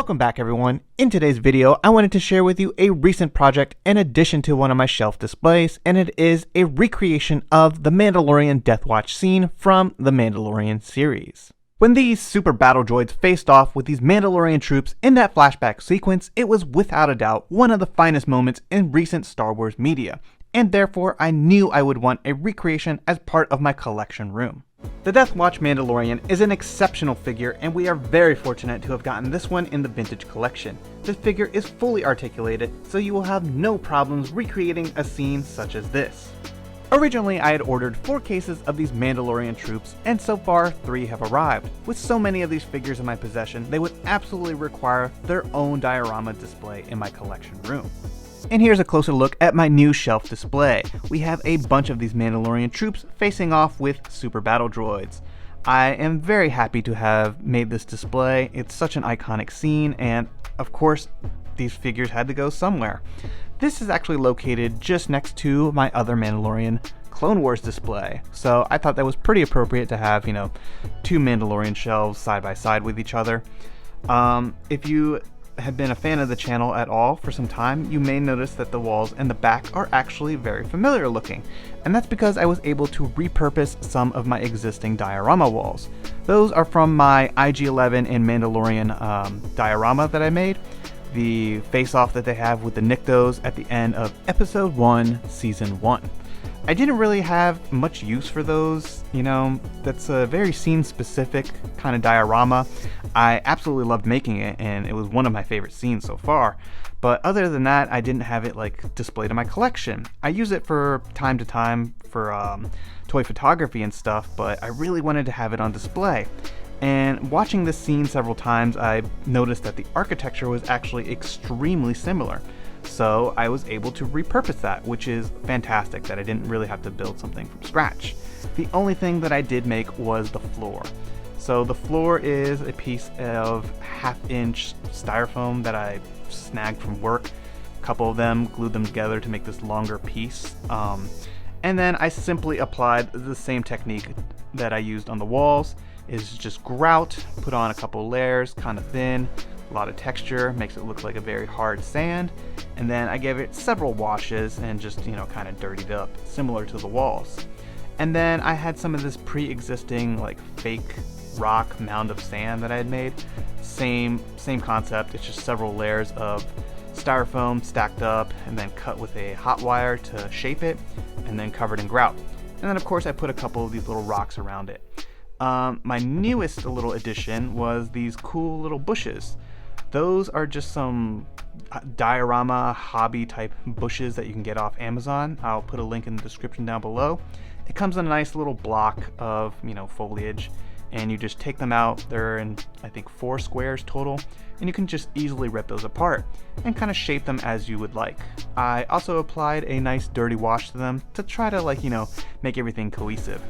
Welcome back everyone. In today's video, I wanted to share with you a recent project in addition to one of my shelf displays, and it is a recreation of the Mandalorian Death Watch scene from the Mandalorian series. When these Super Battle Droids faced off with these Mandalorian troops in that flashback sequence, it was without a doubt one of the finest moments in recent Star Wars media, and therefore I knew I would want a recreation as part of my collection room. The Death Watch Mandalorian is an exceptional figure, and we are very fortunate to have gotten this one in the vintage collection. This figure is fully articulated, so you will have no problems recreating a scene such as this. Originally, I had ordered 4 cases of these Mandalorian troops, and so far 3 have arrived. With so many of these figures in my possession, they would absolutely require their own diorama display in my collection room. And here's a closer look at my new shelf display. We have a bunch of these Mandalorian troops facing off with Super Battle Droids. I am very happy to have made this display. It's such an iconic scene, and of course, these figures had to go somewhere. This is actually located just next to my other Mandalorian Clone Wars display, so I thought that was pretty appropriate to have, 2 Mandalorian shelves side by side with each other. If you have been a fan of the channel at all for some time, you may notice that the walls and the back are actually very familiar looking, and that's because I was able to repurpose some of my existing diorama walls. Those are from my IG-11 and Mandalorian diorama that I made, the face-off that they have with the Niktos at the end of Episode 1, Season 1. I didn't really have much use for those, that's a very scene-specific kind of diorama. I absolutely loved making it, and it was one of my favorite scenes so far. But other than that, I didn't have it displayed in my collection. I use it for time to time for toy photography and stuff, but I really wanted to have it on display. And watching this scene several times, I noticed that the architecture was actually extremely similar. So I was able to repurpose that, which is fantastic that I didn't really have to build something from scratch. The only thing that I did make was the floor. So the floor is a piece of 1/2-inch styrofoam that I snagged from work. A couple of them, glued them together to make this longer piece. And then I simply applied the same technique that I used on the walls, is just grout, put on a couple layers, kind of thin, a lot of texture, makes it look like a very hard sand, and then I gave it several washes and just, kind of dirtied up, similar to the walls. And then I had some of this pre-existing, fake rock mound of sand that I had made. Same concept, it's just several layers of styrofoam stacked up and then cut with a hot wire to shape it, and then covered in grout. And then of course I put a couple of these little rocks around it. My newest little addition was these cool little bushes. Those are just some diorama hobby type bushes that you can get off Amazon. I'll put a link in the description down below. It comes in a nice little block of foliage, and you just take them out. They're in I think 4 squares total, and you can just easily rip those apart and kind of shape them as you would like. I also applied a nice dirty wash to them to try to make everything cohesive.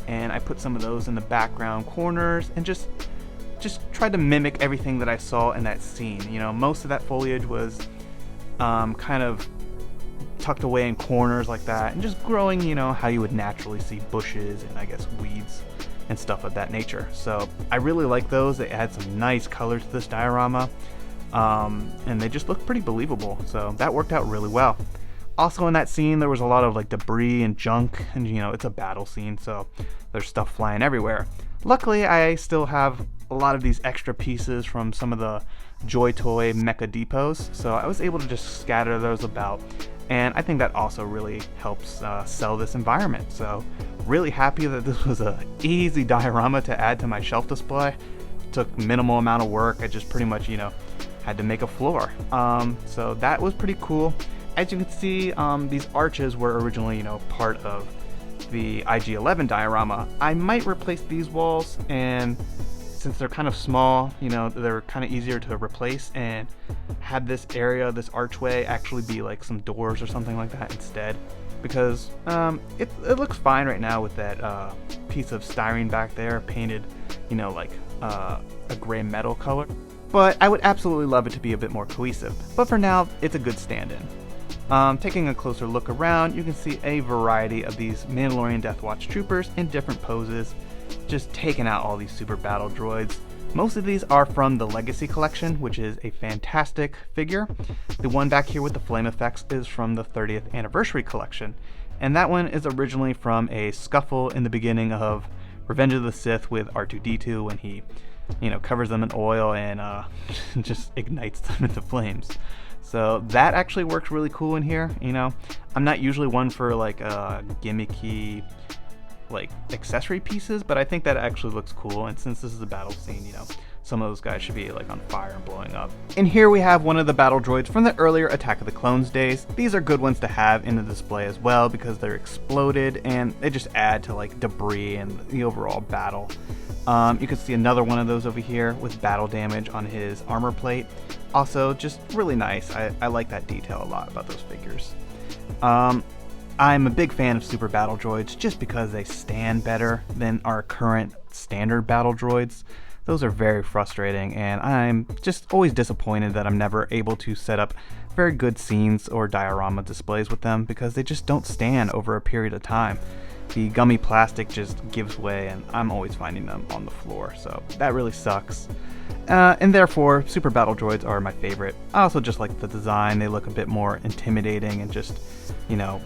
And I put some of those in the background corners and just tried to mimic everything that I saw in that scene. Most of that foliage was kind of tucked away in corners like that, and just growing, how you would naturally see bushes and I guess weeds and stuff of that nature. So I really like those. They add some nice color to this diorama, and they just look pretty believable. So that worked out really well. Also in that scene, there was a lot of debris and junk, and it's a battle scene, so there's stuff flying everywhere. Luckily, I still have a lot of these extra pieces from some of the Joy Toy Mecha depots, so I was able to just scatter those about, and I think that also really helps sell this environment. So really happy that this was a easy diorama to add to my shelf display. Took minimal amount of work. I just pretty much had to make a floor. So that was pretty cool. As you can see, these arches were originally part of the IG-11 diorama. I might replace these walls, and since they're kind of small, they're kind of easier to replace, and have this area, this archway, actually be some doors or something like that instead, because it looks fine right now with that piece of styrene back there painted a gray metal color, but I would absolutely love it to be a bit more cohesive. But for now, it's a good stand-in. Taking a closer look around, you can see a variety of these Mandalorian Death Watch troopers in different poses, just taking out all these Super Battle Droids. Most of these are from the Legacy Collection, which is a fantastic figure. The one back here with the flame effects is from the 30th Anniversary Collection, and that one is originally from a scuffle in the beginning of Revenge of the Sith with R2-D2 when he, covers them in oil and just ignites them into flames. So that actually works really cool in here. I'm not usually one for like gimmicky accessory pieces, but I think that actually looks cool, and since this is a battle scene, some of those guys should be like on fire and blowing up. And here we have one of the battle droids from the earlier Attack of the Clones days. These are good ones to have in the display as well because they're exploded and they just add to like debris and the overall battle. You can see another one of those over here with battle damage on his armor plate. Also, just really nice. I like that detail a lot about those figures. I'm a big fan of Super Battle Droids just because they stand better than our current standard battle droids. Those are very frustrating, and I'm just always disappointed that I'm never able to set up very good scenes or diorama displays with them because they just don't stand over a period of time. The gummy plastic just gives way, and I'm always finding them on the floor, so that really sucks. And therefore, Super Battle Droids are my favorite. I also just like the design. They look a bit more intimidating, and just,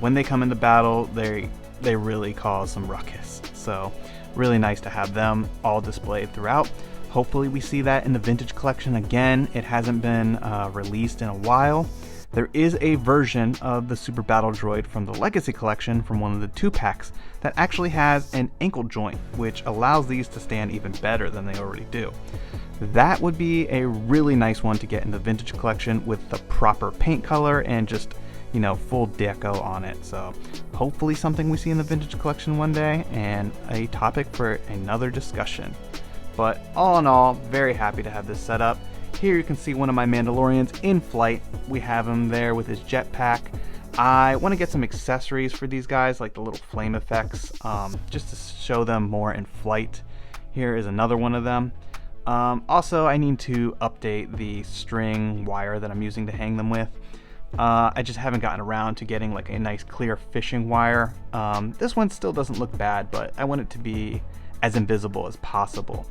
when they come into battle, they really cause some ruckus. So, really nice to have them all displayed throughout. Hopefully we see that in the Vintage Collection again. It hasn't been released in a while. There is a version of the Super Battle Droid from the Legacy Collection from one of the 2-packs that actually has an ankle joint, which allows these to stand even better than they already do. That would be a really nice one to get in the Vintage Collection with the proper paint color and just, full deco on it. So hopefully something we see in the Vintage Collection one day and a topic for another discussion. But all in all, very happy to have this set up. Here you can see one of my Mandalorians in flight. We have him there with his jetpack. I want to get some accessories for these guys, like the little flame effects, just to show them more in flight. Here is another one of them. Also, I need to update the string wire that I'm using to hang them with. I just haven't gotten around to getting like a nice clear fishing wire. This one still doesn't look bad, but I want it to be as invisible as possible.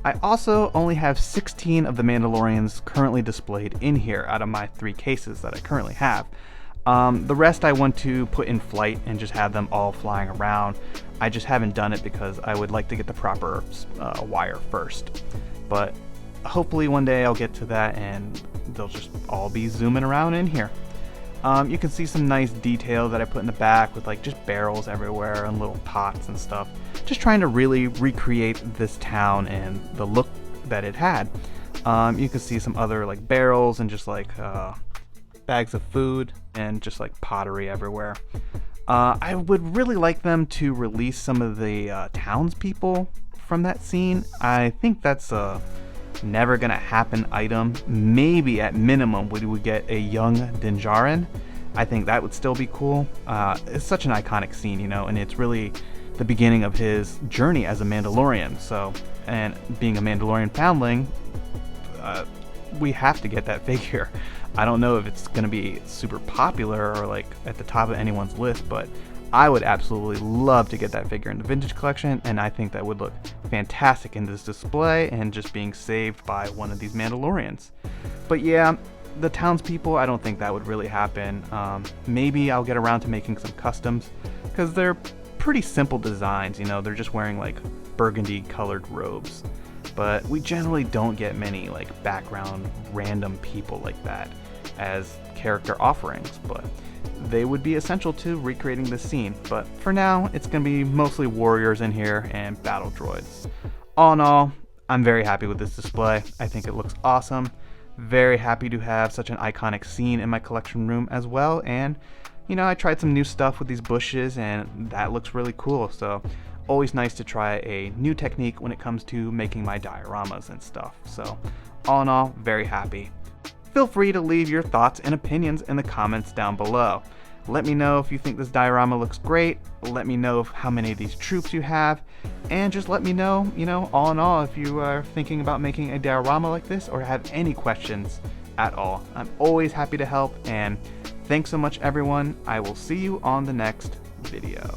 I also only have 16 of the Mandalorians currently displayed in here out of my 3 cases that I currently have. The rest I want to put in flight and just have them all flying around. I just haven't done it because I would like to get the proper wire first. But hopefully one day I'll get to that and they'll just all be zooming around in here. You can see some nice detail that I put in the back with like just barrels everywhere and little pots and stuff. Just trying to really recreate this town and the look that it had. You can see some other like barrels and just like bags of food and just like pottery everywhere. I would really like them to release some of the townspeople from that scene. I think that's a never gonna happen item. Maybe at minimum would we get a young Din Djarin. I think that would still be cool. It's such an iconic scene, and it's really the beginning of his journey as a Mandalorian. So, and being a Mandalorian foundling, we have to get that figure. I don't know if it's gonna be super popular or like at the top of anyone's list, but I would absolutely love to get that figure in the Vintage Collection, and I think that would look fantastic in this display and just being saved by one of these Mandalorians. But yeah, the townspeople, I don't think that would really happen. Maybe I'll get around to making some customs because they're pretty simple designs, they're just wearing like burgundy colored robes. But we generally don't get many like background random people like that as character offerings, but they would be essential to recreating this scene. But for now, it's going to be mostly warriors in here and battle droids. All in all, I'm very happy with this display. I think it looks awesome. Very happy to have such an iconic scene in my collection room as well. And, I tried some new stuff with these bushes and that looks really cool. So always nice to try a new technique when it comes to making my dioramas and stuff. So all in all, very happy. Feel free to leave your thoughts and opinions in the comments down below. Let me know if you think this diorama looks great. Let me know how many of these troops you have. And just let me know, all in all, if you are thinking about making a diorama like this or have any questions at all. I'm always happy to help, and thanks so much, everyone. I will see you on the next video.